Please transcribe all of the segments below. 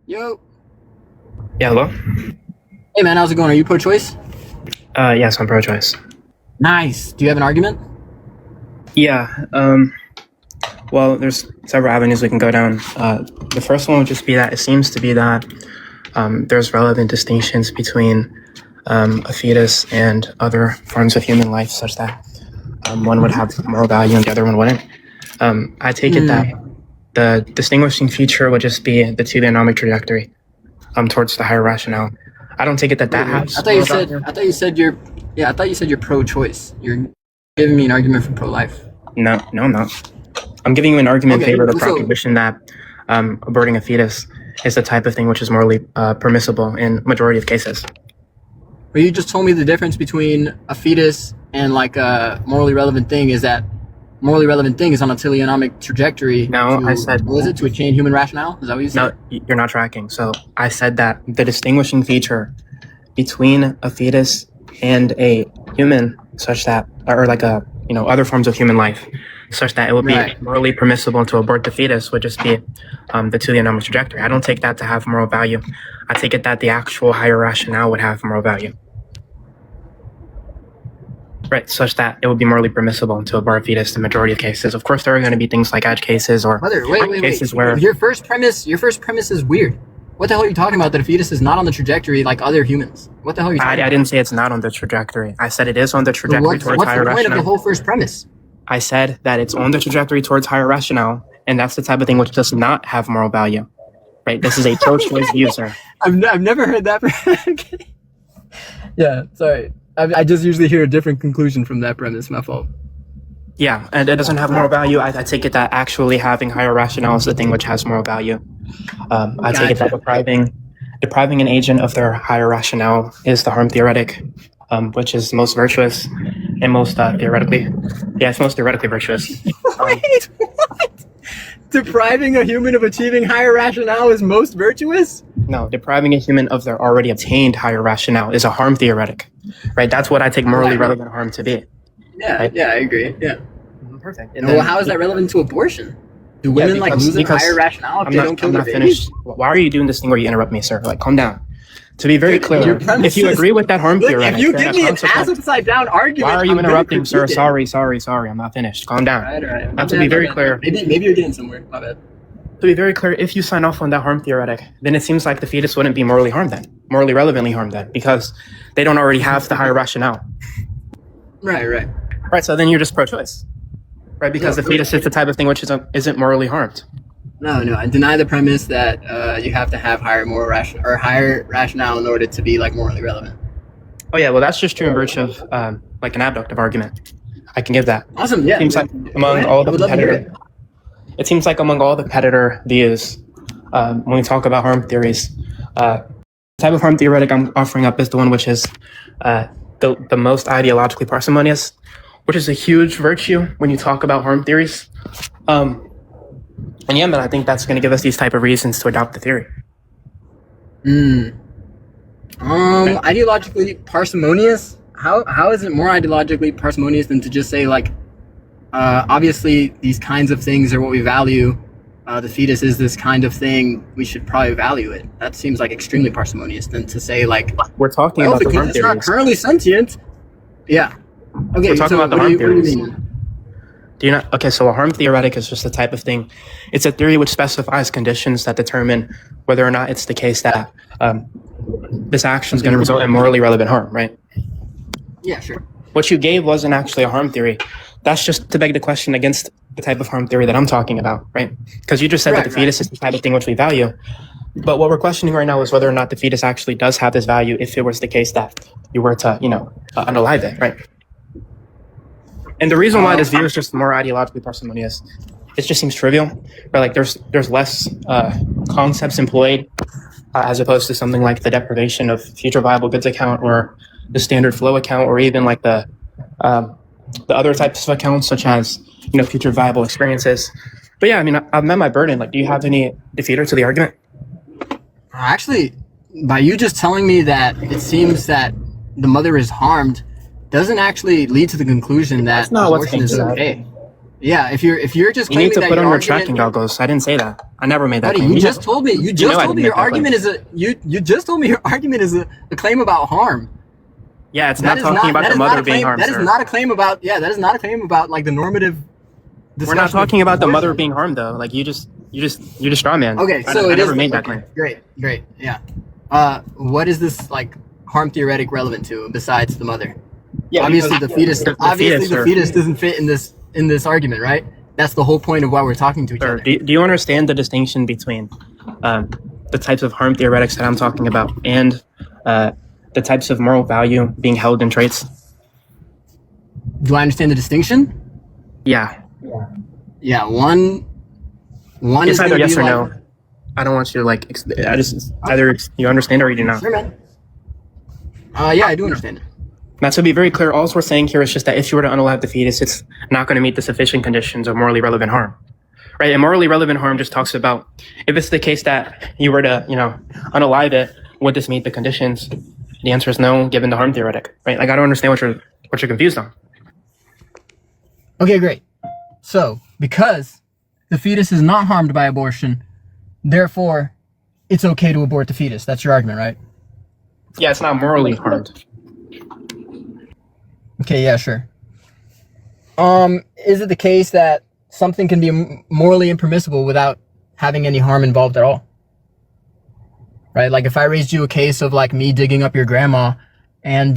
Yo. Yeah, hello? Hey man, how's it going? Are you pro-choice? Yes, I'm pro-choice. Nice. Do you have an argument? Yeah, well, there's several avenues we can go down. The first one would just be that it seems to be that there's relevant distinctions between a fetus and other forms of human life, such that one would have moral value and the other one wouldn't. I take it that the distinguishing feature would just be the teleonomic trajectory towards the higher rationale. I don't take it that that has. I thought you said you're pro-choice. You're giving me an argument for pro-life. No, I'm not. I'm giving you an argument in favor of the so- proposition that aborting a fetus is the type of thing which is morally permissible in majority of cases. But you just told me the difference between a fetus and like a morally relevant thing is that morally relevant thing is on a teleonomic trajectory. No, I said... What was it? To attain human rationale? Is that what you said? No, you're not tracking. So I said that the distinguishing feature between a fetus and a human, such that, or like a, other forms of human life, such that it would be morally permissible to abort the fetus would just be the teleonomic trajectory. I don't take that to have moral value. I take it that the actual higher rationale would have moral value. Right, such that it would be morally permissible to abort a fetus in the majority of cases. Of course, there are going to be things like edge cases or cases where... Your first premise is weird. What the hell are you talking about that a fetus is not on the trajectory like other humans? What the hell are you talking about? I didn't say it's not on the trajectory. I said it is on the trajectory towards higher rationale. What's the point of the whole first premise? I said that it's on the trajectory towards higher rationale, and that's the type of thing which does not have moral value. Right? This is a pro-choice view, sir. I've never heard that. Okay. Yeah, sorry. I just usually hear a different conclusion from that premise. My fault. Yeah, and it doesn't have moral value. I take it that actually having higher rationale is the thing which has moral value. I take it that depriving an agent of their higher rationale is the harm theoretic, which is most virtuous and most theoretically. Yeah, it's most theoretically virtuous. Wait, what? Depriving a human of achieving higher rationale is most virtuous? No, depriving a human of their already attained higher rationale is a harm theoretic. Right? That's what I take morally relevant harm to be. Yeah, right? Yeah, I agree. Yeah. Perfect. And well, how is that relevant to abortion? Do women lose their higher rationale if they don't kill their babies? Why are you doing this thing where you interrupt me, sir? Like, calm down. To be very clear, if you agree with that harm theoretic, if you give me an ass upside down argument, why are you interrupting, sir? Sorry. I'm not finished. Calm down. All right. Now, to be very clear, maybe you're getting somewhere. My bad. To be very clear, if you sign off on that harm theoretic, then it seems like the fetus wouldn't be morally relevantly harmed then, because they don't already have the higher rationale. Right. Right, so then you're just pro-choice. Right, because the fetus is the type of thing which isn't morally harmed. No, I deny the premise that you have to have higher rationale in order to be like morally relevant. Oh yeah, well that's just true in virtue of like an abductive argument. I can give that. Awesome, yeah. It seems like among all the competitor views, when we talk about harm theories, the type of harm theoretic I'm offering up is the one which is the most ideologically parsimonious, which is a huge virtue when you talk about harm theories. And yeah, man, I think that's going to give us these type of reasons to adopt the theory. Ideologically parsimonious? How is it more ideologically parsimonious than to just say like, obviously these kinds of things are what we value. The fetus is this kind of thing. We should probably value it. That seems like extremely parsimonious than to say like, we're talking about the harm theories. It's not currently sentient. Yeah. Okay. We're talking about the harm theories. What do you mean? Do you not? Okay, so a harm theoretic is just the type of thing. It's a theory which specifies conditions that determine whether or not it's the case that this action is going to result in morally relevant harm, right? Yeah, sure. What you gave wasn't actually a harm theory. That's just to beg the question against the type of harm theory that I'm talking about, right? Because you just said that the fetus is the type of thing which we value. But what we're questioning right now is whether or not the fetus actually does have this value if it was the case that you were to, unalive it, right? And the reason why this view is just more ideologically parsimonious, it just seems trivial. Right? Like there's less concepts employed as opposed to something like the deprivation of future viable goods account or the standard flow account or even like the other types of accounts such as future viable experiences. But yeah, I mean I've met my burden. Like, do you have any defeater to the argument? Actually, by you just telling me that it seems that the mother is harmed doesn't actually lead to the conclusion that abortion is okay. Yeah, if you're just You need claiming to that put on your argument, tracking goggles. I didn't say that. I never made that buddy, claim. you just told me. You just know I told me didn't your make that argument is a you just told me your argument is a claim about harm. Yeah, it's That not is talking about that the is mother not a being claim. harmed, That is sir. not a claim about. Yeah, that is not a claim about like the normative. We're not discussion of talking about the mother abortion. being harmed though. Like you just straw man. Okay, so I it never is made that okay, claim. great, yeah. What is this like harm theoretic relevant to besides the mother? Yeah, obviously the fetus. the Obviously fetus, the sir. fetus doesn't fit in this argument, right? That's the whole point of why we're talking to each Sir, other. do you understand the distinction between the types of harm theoretics that I'm talking about and the types of moral value being held in traits? Do I understand the distinction? Yeah. Yeah, one It's is either gonna yes be or like, no. I don't want you to like. I just either you understand or you do not. Sure, man. Yeah, I do understand it. Now, to be very clear, all we're saying here is just that if you were to unalive the fetus, it's not going to meet the sufficient conditions of morally relevant harm, right? And morally relevant harm just talks about if it's the case that you were to, unalive it, would this meet the conditions? The answer is no, given the harm theoretic, right? Like I don't understand what you're confused on. Okay, great. So, because the fetus is not harmed by abortion, therefore, it's okay to abort the fetus. That's your argument, right? Yeah, it's not morally harmed. Okay, yeah, sure. Is it the case that something can be morally impermissible without having any harm involved at all? Right? Like if I raised you a case of like me digging up your grandma and,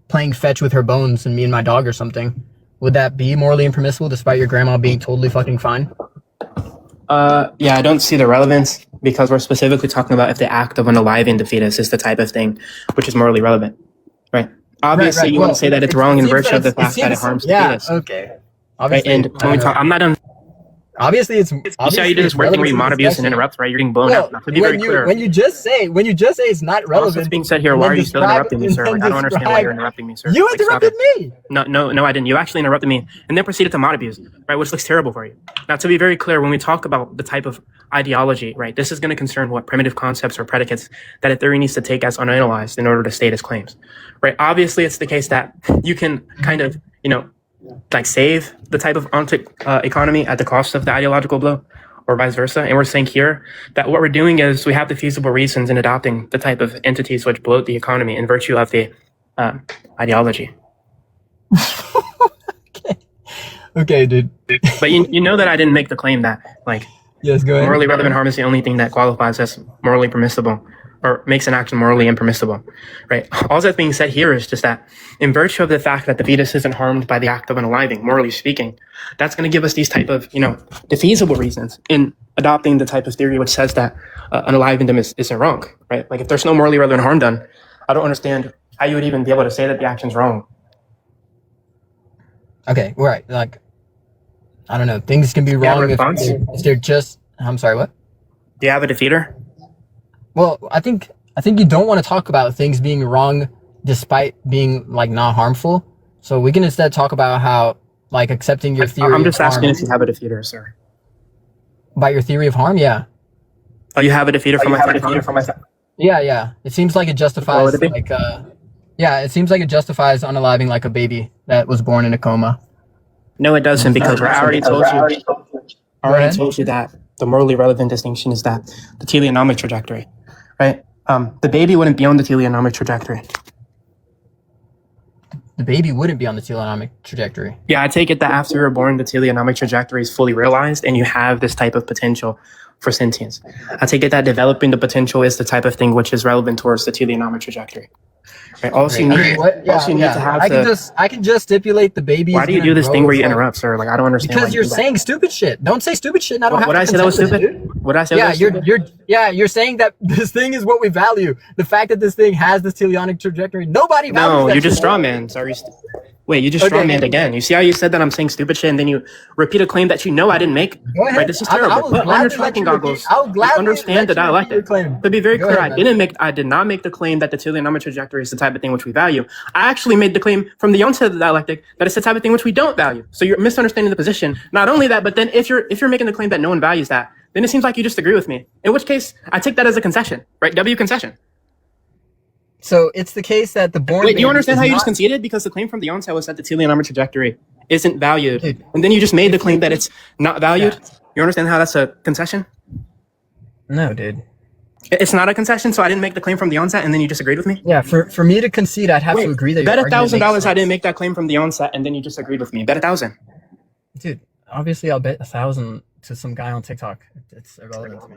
playing fetch with her bones and me and my dog or something, would that be morally impermissible despite your grandma being totally fucking fine? Yeah, I don't see the relevance because we're specifically talking about if the act of unaliving the fetus is the type of thing which is morally relevant, right? Obviously, right. you want to say that it's wrong in virtue of the fact that it seems- harms the yeah, fetus. okay. Right? Obviously, And when we talk, I'm not done. obviously it's. You see how you did this working where you mod abuse and interrupt, right? You're getting blown out. Now, to be very clear, when you just say it's not relevant. what's being said here? and Why then are you still describe- interrupting me, and sir? then Like, I don't understand why you're describe- interrupting me, sir. You Like, stop interrupted it. me. No, I didn't. You actually interrupted me and then proceeded to mod abuse, right? Which looks terrible for you. Now, to be very clear, when we talk about the type of ideology, right, this is going to concern what primitive concepts or predicates that a theory needs to take as unanalyzed in order to state its claims, right? Obviously, it's the case that you can kind of, like save the type of economy at the cost of the ideological blow, or vice versa. And we're saying here that what we're doing is we have the feasible reasons in adopting the type of entities which bloat the economy in virtue of the ideology. Okay, dude. But you know that I didn't make the claim that like Yes, go ahead. morally relevant harm is the only thing that qualifies as morally permissible or makes an action morally impermissible, right? All that's being said here is just that in virtue of the fact that the fetus isn't harmed by the act of unaliving, morally speaking, that's going to give us these type of, defeasible reasons in adopting the type of theory which says that unaliving them isn't wrong, right? Like if there's no morally relevant harm done, I don't understand how you would even be able to say that the action's wrong. Okay, right. Like, I don't know. Things can be have a wrong response? if they're just. I'm sorry. What? Do you have a defeater? Well, I think you don't want to talk about things being wrong despite being like not harmful. So we can instead talk about how like accepting your theory. I'm just of asking harm, if you have a defeater, sir. about your theory of harm. Yeah. Oh, you have a defeater from my side? Yeah. It seems like it justifies would it be? like it seems like it justifies unaliving like a baby that was born in a coma. No, it doesn't, because I already told you that the morally relevant distinction is that the teleonomic trajectory, right? The baby wouldn't be on the teleonomic trajectory. The baby wouldn't be on the teleonomic trajectory. Yeah, I take it that after you're born, the teleonomic trajectory is fully realized and you have this type of potential for sentience. I take it that developing the potential is the type of thing which is relevant towards the teleonomic trajectory. Right? Also, you need to have I can just stipulate the baby. Why do you do this thing where you interrupt, sir? Like I don't understand. Because you're saying stupid shit. Don't say stupid shit. And I don't have What to I say that was consent to stupid? it, dude. What I say? that was stupid? You're saying that this thing is what we value. The fact that this thing has this teleonic trajectory, nobody values No, that you just shit. straw man. Sorry. Wait, you just straw manned again. You see how you said that I'm saying stupid shit and then you repeat a claim that you know I didn't make? Go ahead. Right, this is I terrible. will Put on gladly your let tracking you repeat- goggles. I will gladly Understand the let you repeat your dialectic. claim. To be very Go clear, ahead, man. I did not make the claim that the teleonomic trajectory is the type of thing which we value. I actually made the claim from the onset of the dialectic that it's the type of thing which we don't value. So you're misunderstanding the position. Not only that, but then if you're making the claim that no one values that, then it seems like you just agree with me. In which case, I take that as a concession, right? W concession. So it's the case that the born. Wait, do you baby understand is how you not- just conceded? Because the claim from the onset was that the teleonomic trajectory isn't valued, Dude, and then you just made the claim that it's not valued. Yeah. You understand how that's a concession? No, dude. It's not a concession, so I didn't make the claim from the onset, and then you disagreed with me? Yeah, for me to concede, I'd have to agree that Bet your argument makes $1,000 I sense. didn't make that claim from the onset, and then you disagreed with me. Bet 1,000. Dude, obviously I'll bet 1,000 to some guy on TikTok. It's irrelevant to me.